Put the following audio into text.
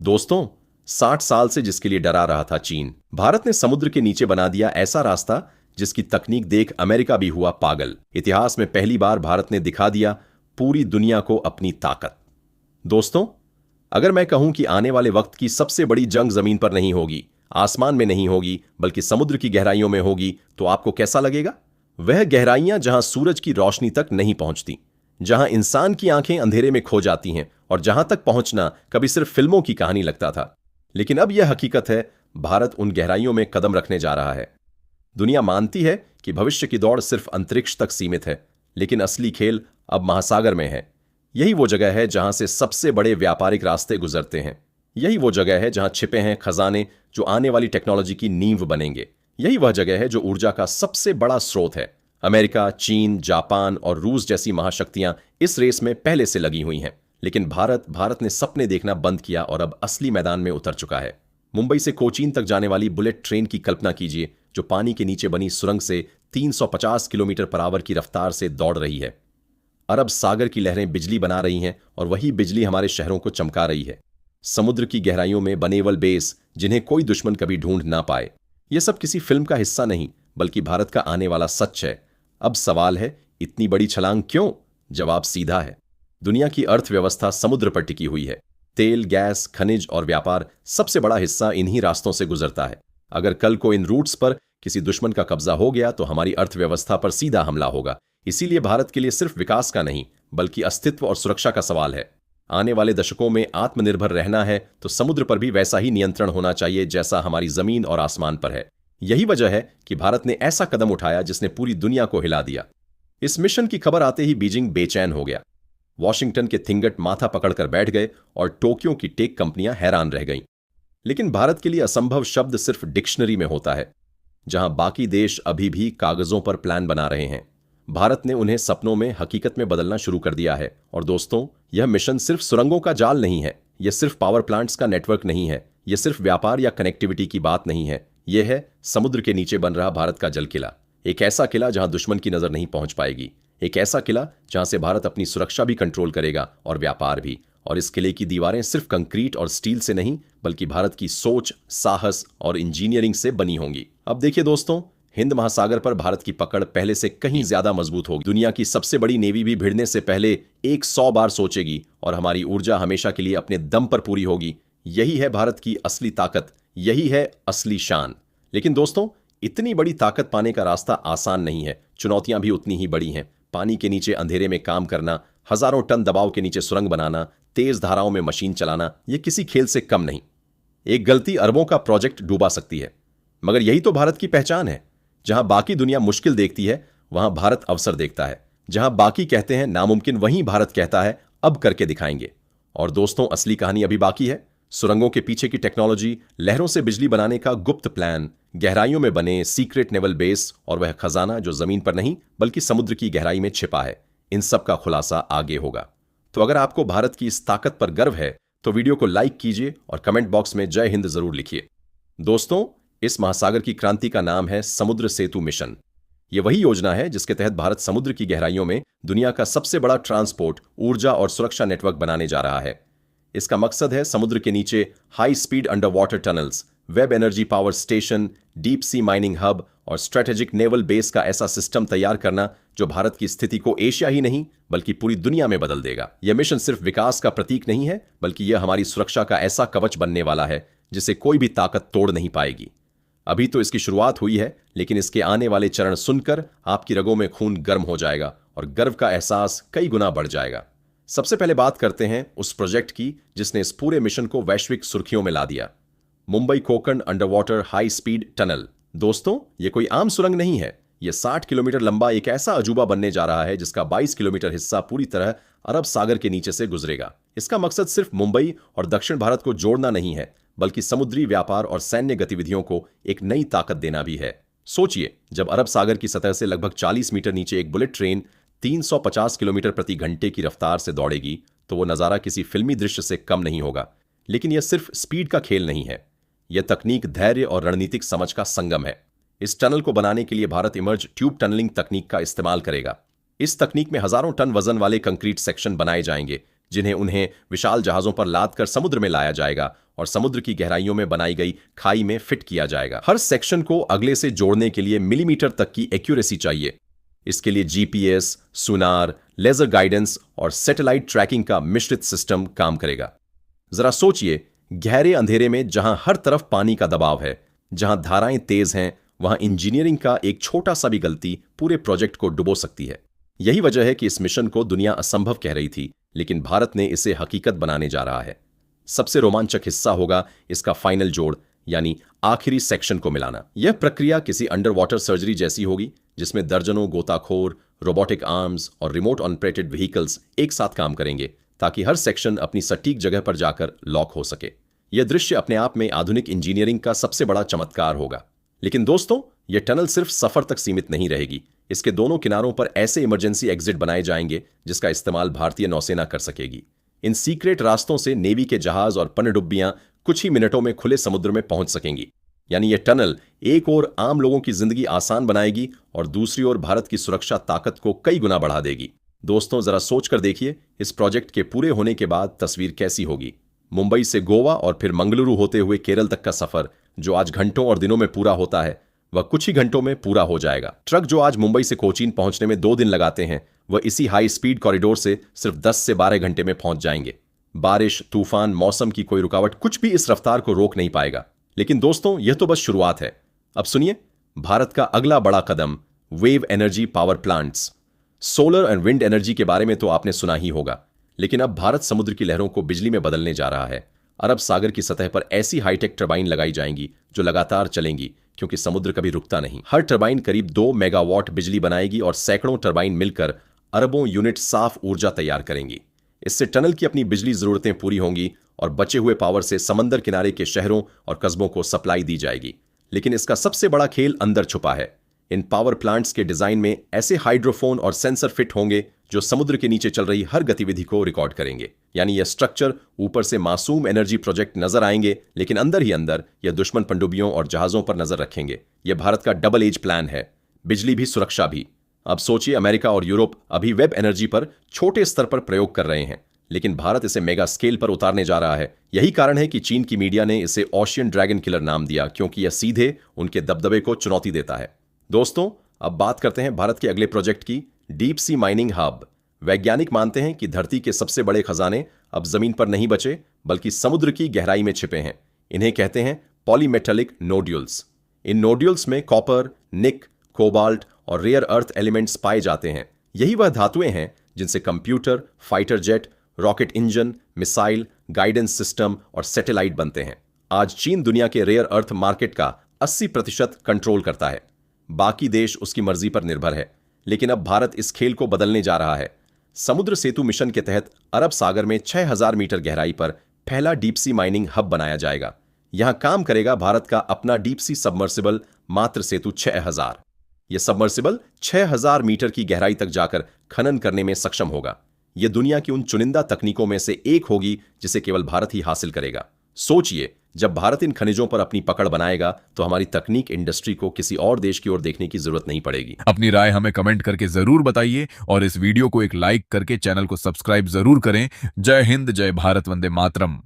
दोस्तों, 60 साल से जिसके लिए डरा रहा था चीन, भारत ने समुद्र के नीचे बना दिया ऐसा रास्ता जिसकी तकनीक देख अमेरिका भी हुआ पागल। इतिहास में पहली बार भारत ने दिखा दिया पूरी दुनिया को अपनी ताकत। दोस्तों, अगर मैं कहूं कि आने वाले वक्त की सबसे बड़ी जंग जमीन पर नहीं होगी, आसमान में नहीं होगी, बल्कि समुद्र की गहराइयों में होगी, तो आपको कैसा लगेगा? वह गहराइयां जहां सूरज की रोशनी तक नहीं पहुंचती, जहां इंसान की आंखें अंधेरे में खो जाती हैं और जहां तक पहुंचना कभी सिर्फ फिल्मों की कहानी लगता था। लेकिन अब यह हकीकत है, भारत उन गहराइयों में कदम रखने जा रहा है। दुनिया मानती है कि भविष्य की दौड़ सिर्फ अंतरिक्ष तक सीमित है, लेकिन असली खेल अब महासागर में है। यही वो जगह है जहां से सबसे बड़े व्यापारिक रास्ते गुजरते हैं। यही वो जगह है जहां छिपे हैं खजाने जो आने वाली टेक्नोलॉजी की नींव बनेंगे। यही वह जगह है जो ऊर्जा का सबसे बड़ा स्रोत है। अमेरिका, चीन, जापान और रूस जैसी महाशक्तियां इस रेस में पहले से लगी हुई हैं। लेकिन भारत ने सपने देखना बंद किया और अब असली मैदान में उतर चुका है। मुंबई से कोचीन तक जाने वाली बुलेट ट्रेन की कल्पना कीजिए, जो पानी के नीचे बनी सुरंग से 350 किलोमीटर पर आवर की रफ्तार से दौड़ रही है। अरब सागर की लहरें बिजली बना रही हैं और वही बिजली हमारे शहरों को चमका रही है। समुद्र की गहराइयों में बनेवल बेस, जिन्हें कोई दुश्मन कभी ढूंढ ना पाए। यह सब किसी फिल्म का हिस्सा नहीं, बल्कि भारत का आने वाला सच है। अब सवाल है, इतनी बड़ी छलांग क्यों? जवाब सीधा है। दुनिया की अर्थव्यवस्था समुद्र पर टिकी हुई है। तेल, गैस, खनिज और व्यापार सबसे बड़ा हिस्सा इन्हीं रास्तों से गुजरता है। अगर कल को इन रूट्स पर किसी दुश्मन का कब्जा हो गया तो हमारी अर्थव्यवस्था पर सीधा हमला होगा। इसीलिए भारत के लिए सिर्फ विकास का नहीं, बल्कि अस्तित्व और सुरक्षा का सवाल है। आने वाले दशकों में आत्मनिर्भर रहना है तो समुद्र पर भी वैसा ही नियंत्रण होना चाहिए जैसा हमारी जमीन और आसमान पर है। यही वजह है कि भारत ने ऐसा कदम उठाया जिसने पूरी दुनिया को हिला दिया। इस मिशन की खबर आते ही बीजिंग बेचैन हो गया। वॉशिंगटन के थिंगट माथा पकड़कर बैठ गए और टोक्यो की टेक कंपनियां हैरान रह गईं। लेकिन भारत के लिए असंभव शब्द सिर्फ डिक्शनरी में होता है। जहां बाकी देश अभी भी कागजों पर प्लान बना रहे हैं, भारत ने उन्हें सपनों में हकीकत में बदलना शुरू कर दिया है। और दोस्तों, यह मिशन सिर्फ सुरंगों का जाल नहीं है, यह सिर्फ पावर प्लांट्स का नेटवर्क नहीं है, यह सिर्फ व्यापार या कनेक्टिविटी की बात नहीं है। यह है समुद्र के नीचे बन रहा भारत का जल किला। एक ऐसा किला जहां दुश्मन की नजर नहीं पहुंच पाएगी। एक ऐसा किला जहां से भारत अपनी सुरक्षा भी कंट्रोल करेगा और व्यापार भी। और इस किले की दीवारें सिर्फ कंक्रीट और स्टील से नहीं, बल्कि भारत की सोच, साहस और इंजीनियरिंग से बनी होंगी। अब देखिए दोस्तों, हिंद महासागर पर भारत की पकड़ पहले से कहीं ज्यादा मजबूत होगी। दुनिया की सबसे बड़ी नेवी भी भिड़ने से पहले 100 बार सोचेगी और हमारी ऊर्जा हमेशा के लिए अपने दम पर पूरी होगी। यही है भारत की असली ताकत, यही है असली शान। लेकिन दोस्तों, इतनी बड़ी ताकत पाने का रास्ता आसान नहीं है। चुनौतियां भी उतनी ही बड़ी हैं। पानी के नीचे अंधेरे में काम करना, हजारों टन दबाव के नीचे सुरंग बनाना, तेज धाराओं में मशीन चलाना, यह किसी खेल से कम नहीं। एक गलती अरबों का प्रोजेक्ट डूबा सकती है। मगर यही तो भारत की पहचान है। जहां बाकी दुनिया मुश्किल देखती है, वहां भारत अवसर देखता है। जहां बाकी कहते हैं नामुमकिन, वहीं भारत कहता है अब करके दिखाएंगे। और दोस्तों, असली कहानी अभी बाकी है। सुरंगों के पीछे की टेक्नोलॉजी, लहरों से बिजली बनाने का गुप्त प्लान, गहराइयों में बने सीक्रेट नेवल बेस और वह खजाना जो जमीन पर नहीं बल्कि समुद्र की गहराई में छिपा है, इन सब का खुलासा आगे होगा। तो अगर आपको भारत की इस ताकत पर गर्व है तो वीडियो को लाइक कीजिए और कमेंट बॉक्स में जय हिंद जरूर लिखिए। दोस्तों, इस महासागर की क्रांति का नाम है समुद्र सेतु मिशन। यह वही योजना है जिसके तहत भारत समुद्र की गहराइयों में दुनिया का सबसे बड़ा ट्रांसपोर्ट, ऊर्जा और सुरक्षा नेटवर्क बनाने जा रहा है। इसका मकसद है समुद्र के नीचे high speed under water tunnels, web energy power station, deep sea mining hub और स्ट्रेटेजिक नेवल बेस का ऐसा सिस्टम तैयार करना जो भारत की स्थिति को एशिया ही नहीं बल्कि पूरी दुनिया में बदल देगा। यह मिशन सिर्फ विकास का प्रतीक नहीं है, बल्कि यह हमारी सुरक्षा का ऐसा कवच बनने वाला है जिसे कोई भी ताकत तोड़ नहीं पाएगी। अभी तो इसकी शुरुआत हुई है, लेकिन इसके आने वाले चरण सुनकर आपकी रगों में खून गर्म हो जाएगा और गर्व का एहसास कई गुना बढ़ जाएगा। सबसे पहले बात करते हैं उस प्रोजेक्ट की जिसने इस पूरे मिशन को वैश्विक सुर्खियों में ला दिया। Mumbai Konkan under water high speed tunnel. दोस्तों, यह कोई आम सुरंग नहीं है। यह 60 किलोमीटर लंबा एक ऐसा अजूबा बनने जा रहा है जिसका 22 किलोमीटर हिस्सा पूरी तरह अरब सागर के नीचे से गुजरेगा। इसका मकसद सिर्फ मुंबई और दक्षिण भारत को जोड़ना नहीं है, बल्कि समुद्री व्यापार और सैन्य गतिविधियों को एक नई ताकत देना भी है। सोचिए, जब अरब सागर की सतह से लगभग 40 मीटर नीचे एक बुलेट ट्रेन 350 किलोमीटर प्रति घंटे की रफ्तार से दौड़ेगी तो वो नजारा किसी फिल्मी दृश्य से कम नहीं होगा। लेकिन यह सिर्फ स्पीड का खेल नहीं है, यह तकनीक, धैर्य और रणनीतिक समझ का संगम है। इस टनल को बनाने के लिए भारत इमर्ज ट्यूब टनलिंग तकनीक का इस्तेमाल करेगा। इस तकनीक में हजारों टन वजन वाले कंक्रीट सेक्शन बनाए जाएंगे, जिन्हें विशाल जहाजों पर लाद कर समुद्र में लाया जाएगा और समुद्र की गहराइयों में बनाई गई खाई में फिट किया जाएगा। हर सेक्शन को अगले से जोड़ने के लिए मिलीमीटर तक की एक्यूरेसी चाहिए। इसके लिए जीपीएस, सुनार, लेजर गाइडेंस और सैटेलाइट ट्रैकिंग का मिश्रित सिस्टम काम करेगा। जरा सोचिए, गहरे अंधेरे में जहां हर तरफ पानी का दबाव है, जहां धाराएं तेज हैं, वहां इंजीनियरिंग का एक छोटा सा भी गलती पूरे प्रोजेक्ट को डुबो सकती है। यही वजह है कि इस मिशन को दुनिया असंभव कह रही थी, लेकिन भारत ने इसे हकीकत बनाने जा रहा है। सबसे रोमांचक हिस्सा होगा इसका फाइनल जोड़, यानी आखिरी सेक्शन को मिलाना। यह प्रक्रिया किसी अंडर वाटर सर्जरी जैसी होगी, जिसमें दर्जनों गोताखोर, रोबोटिक आर्म्स और रिमोट ऑपरेटेड व्हीकल्स एक साथ काम करेंगे, ताकि हर सेक्शन अपनी सटीक जगह पर जाकर लॉक हो सके। यह दृश्य अपने आप में आधुनिक इंजीनियरिंग का सबसे बड़ा चमत्कार होगा। लेकिन दोस्तों, यह टनल सिर्फ सफर तक सीमित नहीं रहेगी। इसके दोनों किनारों पर ऐसे इमरजेंसी एग्जिट बनाए जाएंगे जिसका इस्तेमाल भारतीय नौसेना कर सकेगी। इन सीक्रेट रास्तों से नेवी के जहाज और पनडुब्बियां कुछ ही मिनटों में खुले समुद्र में पहुंच सकेंगी। यानी यह टनल एक ओर आम लोगों की जिंदगी आसान बनाएगी और दूसरी ओर भारत की सुरक्षा ताकत को कई गुना बढ़ा देगी। दोस्तों, जरा सोचकर देखिए, इस प्रोजेक्ट के पूरे होने के बाद तस्वीर कैसी होगी। मुंबई से गोवा और फिर मंगलुरु होते हुए केरल तक का सफर, जो आज घंटों और दिनों में पूरा होता है, वह कुछ ही घंटों में पूरा हो जाएगा। ट्रक जो आज मुंबई से कोचीन पहुंचने में 2 दिन लगाते हैं, वह इसी हाई स्पीड कॉरिडोर से सिर्फ 10 से 12 घंटे में पहुंच जाएंगे। बारिश, तूफान, मौसम की कोई रुकावट कुछ भी इस रफ्तार को रोक नहीं पाएगा। लेकिन दोस्तों, यह तो बस शुरुआत है। अब सुनिए भारत का अगला बड़ा कदम, wave energy power plants. Solar and wind energy के बारे में तो आपने सुना ही होगा, लेकिन अब भारत समुद्र की लहरों को बिजली में बदलने जा रहा है। अरब सागर की सतह पर ऐसी हाईटेक टरबाइन लगाई जाएंगी जो लगातार चलेंगी, क्योंकि समुद्र कभी रुकता नहीं। हर टरबाइन करीब 2 मेगावाट बिजली बनाएगी और सैकड़ों टरबाइन मिलकर अरबों यूनिट साफ ऊर्जा तैयार करेंगी। इससे टनल की अपनी बिजली जरूरतें पूरी होंगी और बचे हुए पावर से समंदर किनारे के शहरों और कस्बों को सप्लाई दी जाएगी। लेकिन इसका सबसे बड़ा खेल अंदर छुपा है। इन पावर प्लांट्स के डिजाइन में ऐसे हाइड्रोफोन और सेंसर फिट होंगे जो समुद्र के नीचे चल रही हर गतिविधि को रिकॉर्ड करेंगे। यानी यह स्ट्रक्चर ऊपर से मासूम एनर्जी प्रोजेक्ट नजर आएंगे, लेकिन अंदर ही अंदर यह दुश्मन पनडुब्बियों और जहाजों पर नजर रखेंगे। यह भारत का डबल एज प्लान है, बिजली भी सुरक्षा भी। अब सोचिए, अमेरिका और यूरोप अभी वेब एनर्जी पर छोटे स्तर पर प्रयोग कर रहे हैं, लेकिन भारत इसे मेगा स्केल पर उतारने जा रहा है। यही कारण है कि चीन की मीडिया ने इसे ओशियन ड्रैगन किलर नाम दिया, क्योंकि यह सीधे उनके दबदबे को चुनौती देता है। दोस्तों, अब बात करते हैं भारत के अगले प्रोजेक्ट की, डीप सी माइनिंग हब। वैज्ञानिक मानते हैं कि धरती के सबसे बड़े खजाने अब जमीन पर नहीं बचे, बल्कि समुद्र की गहराई में छिपे हैं। इन्हें कहते हैं पॉलीमेटेलिक नोड्यूल्स। इन नोड्यूल्स में कॉपर, निक, कोबाल्ट और रेयर अर्थ एलिमेंट्स पाए जाते हैं। यही वह धातुएं हैं जिनसे computer, fighter jet, rocket engine, missile, guidance system और सैटेलाइट बनते हैं। आज चीन दुनिया के रेयर अर्थ मार्केट का 80% कंट्रोल करता है। बाकी देश उसकी मर्जी पर निर्भर है। लेकिन अब भारत इस खेल को बदलने जा रहा है। समुद्र सेतु मिशन के तहत अरब सागर में 6000 मीटर गहराई पर पहला डीप सी माइनिंग हब बनाया जाएगा। यहां काम करेगा भारत का अपना डीप सी सबमर्सिबल मात्र सेतु 6000। यह सबमर्सिबल 6000 मीटर की गहराई तक जाकर खनन करने में सक्षम होगा। यह दुनिया की उन चुनिंदा तकनीकों में से एक होगी जिसे केवल भारत ही हासिल करेगा। सोचिए, जब भारत इन खनिजों पर अपनी पकड़ बनाएगा तो हमारी तकनीक इंडस्ट्री को किसी और देश की ओर देखने की जरूरत नहीं पड़ेगी। अपनी राय हमें कमेंट करके जरूर बताइए और इस वीडियो को एक लाइक करके चैनल को सब्सक्राइब जरूर करें। जय हिंद, जय भारत, वंदे मातरम।